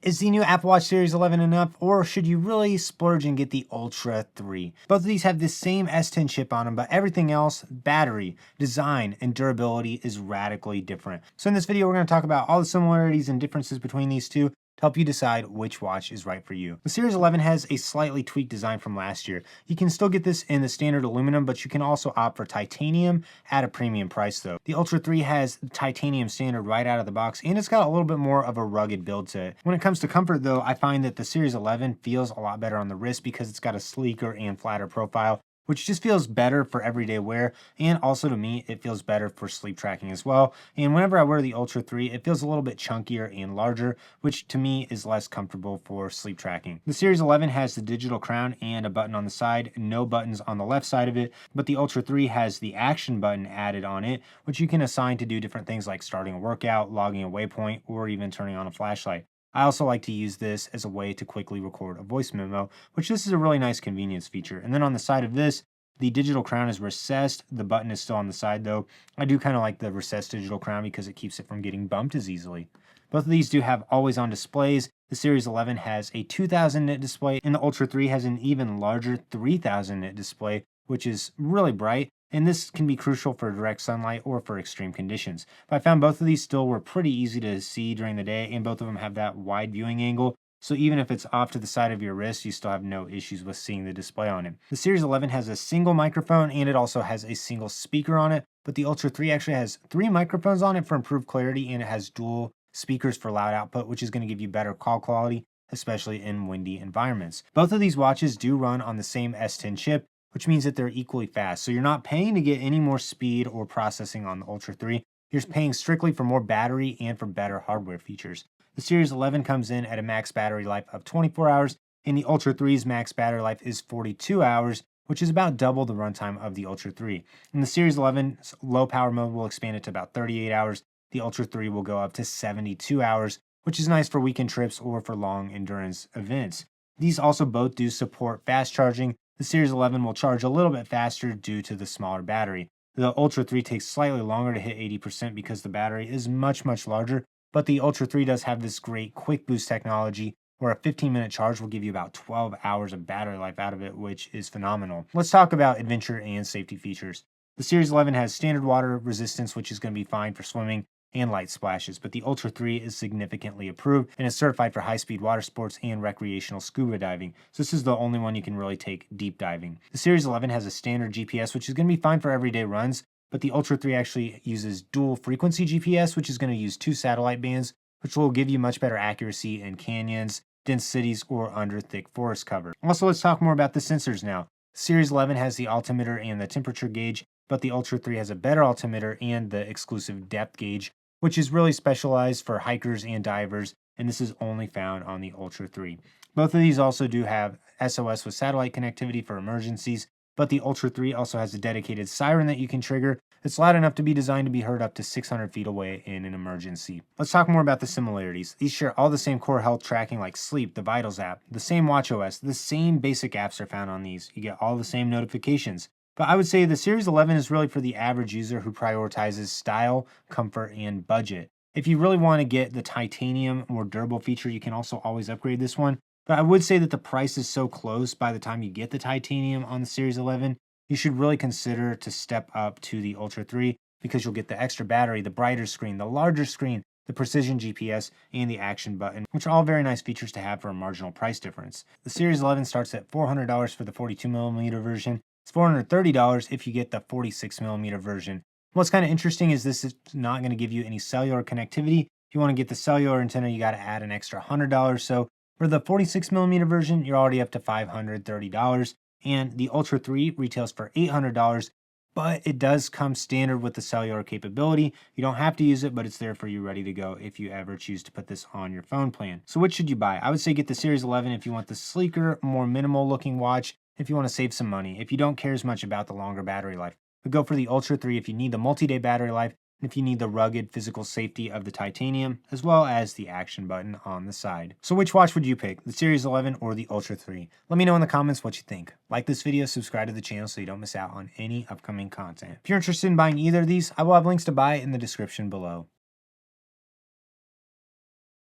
Is the new Apple Watch Series 11 enough, or should you really splurge and get the Ultra 3? Both of these have the same S10 chip on them, but everything else, battery, design, and durability is radically different. So in this video, we're going to talk about all the similarities and differences between these two to help you decide which watch is right for you. The Series 11 has a slightly tweaked design from last year. You can still get this in the standard aluminum, but you can also opt for titanium at a premium price though. The Ultra 3 has titanium standard right out of the box, and it's got a little bit more of a rugged build to it. When it comes to comfort though, I find that the Series 11 feels a lot better on the wrist because it's got a sleeker and flatter profile, which just feels better for everyday wear, and also to me it feels better for sleep tracking as well. And whenever I wear the Ultra 3, it feels a little bit chunkier and larger, which to me is less comfortable for sleep tracking. The Series 11 has the digital crown and a button on the side, no buttons on the left side of it, but the Ultra 3 has the action button added on it, which you can assign to do different things like starting a workout, logging a waypoint, or even turning on a flashlight. I also like to use this as a way to quickly record a voice memo, which this is a really nice convenience feature. And then on the side of this, the digital crown is recessed. The button is still on the side though. I do kind of like the recessed digital crown because it keeps it from getting bumped as easily. Both of these do have always on displays. The Series 11 has a 2000 nit display, and the Ultra 3 has an even larger 3000 nit display, which is really bright. And this can be crucial for direct sunlight or for extreme conditions. But I found both of these still were pretty easy to see during the day, and both of them have that wide viewing angle. So even if it's off to the side of your wrist, you still have no issues with seeing the display on it. The Series 11 has a single microphone, and it also has a single speaker on it, but the Ultra 3 actually has 3 microphones on it for improved clarity, and it has dual speakers for loud output, which is going to give you better call quality, especially in windy environments. Both of these watches do run on the same S10 chip, which means that they're equally fast. So you're not paying to get any more speed or processing on the Ultra 3. You're paying strictly for more battery and for better hardware features. The Series 11 comes in at a max battery life of 24 hours, and the Ultra 3's max battery life is 42 hours, which is about double the runtime of the Ultra 3. And the Series 11's low power mode will expand it to about 38 hours. The Ultra 3 will go up to 72 hours, which is nice for weekend trips or for long endurance events. These also both do support fast charging. The Series 11 will charge a little bit faster due to the smaller battery. The Ultra 3 takes slightly longer to hit 80% because the battery is much larger, but the Ultra 3 does have this great quick boost technology where a 15-minute charge will give you about 12 hours of battery life out of it, which is phenomenal. Let's talk about adventure and safety features. The Series 11 has standard water resistance, which is going to be fine for swimming and light splashes, but the Ultra 3 is significantly improved and is certified for high-speed water sports and recreational scuba diving. So this is the only one you can really take deep diving. The Series 11 has a standard GPS, which is going to be fine for everyday runs, but the Ultra 3 actually uses dual frequency GPS, which is going to use 2 satellite bands, which will give you much better accuracy in canyons, dense cities, or under thick forest cover. Also, let's talk more about the sensors now. Series 11 has the altimeter and the temperature gauge, but the Ultra 3 has a better altimeter and the exclusive depth gauge, which is really specialized for hikers and divers, and this is only found on the Ultra 3. Both of these also do have SOS with satellite connectivity for emergencies, but the Ultra 3 also has a dedicated siren that you can trigger. It's loud enough to be designed to be heard up to 600 feet away in an emergency. Let's talk more about the similarities. These share all the same core health tracking like sleep, the Vitals app, the same watchOS, the same basic apps are found on these. You get all the same notifications. But I would say the Series 11 is really for the average user who prioritizes style, comfort, and budget. If you really want to get the titanium, more durable feature, you can also always upgrade this one. But I would say that the price is so close by the time you get the titanium on the Series 11, you should really consider to step up to the Ultra 3 because you'll get the extra battery, the brighter screen, the larger screen, the precision GPS, and the action button, which are all very nice features to have for a marginal price difference. The Series 11 starts at $400 for the 42mm version. It's $430 if you get the 46mm version. What's kind of interesting is this is not going to give you any cellular connectivity. If you want to get the cellular antenna, you got to add an extra $100. So for the 46mm version, you're already up to $530. And the Ultra 3 retails for $800, but it does come standard with the cellular capability. You don't have to use it, but it's there for you ready to go if you ever choose to put this on your phone plan. So which should you buy? I would say get the Series 11 if you want the sleeker, more minimal looking watch, if you want to save some money, if you don't care as much about the longer battery life. But go for the Ultra 3 if you need the multi-day battery life, and if you need the rugged physical safety of the titanium, as well as the action button on the side. So which watch would you pick, the Series 11 or the Ultra 3? Let me know in the comments what you think. Like this video, subscribe to the channel so you don't miss out on any upcoming content. If you're interested in buying either of these, I will have links to buy in the description below.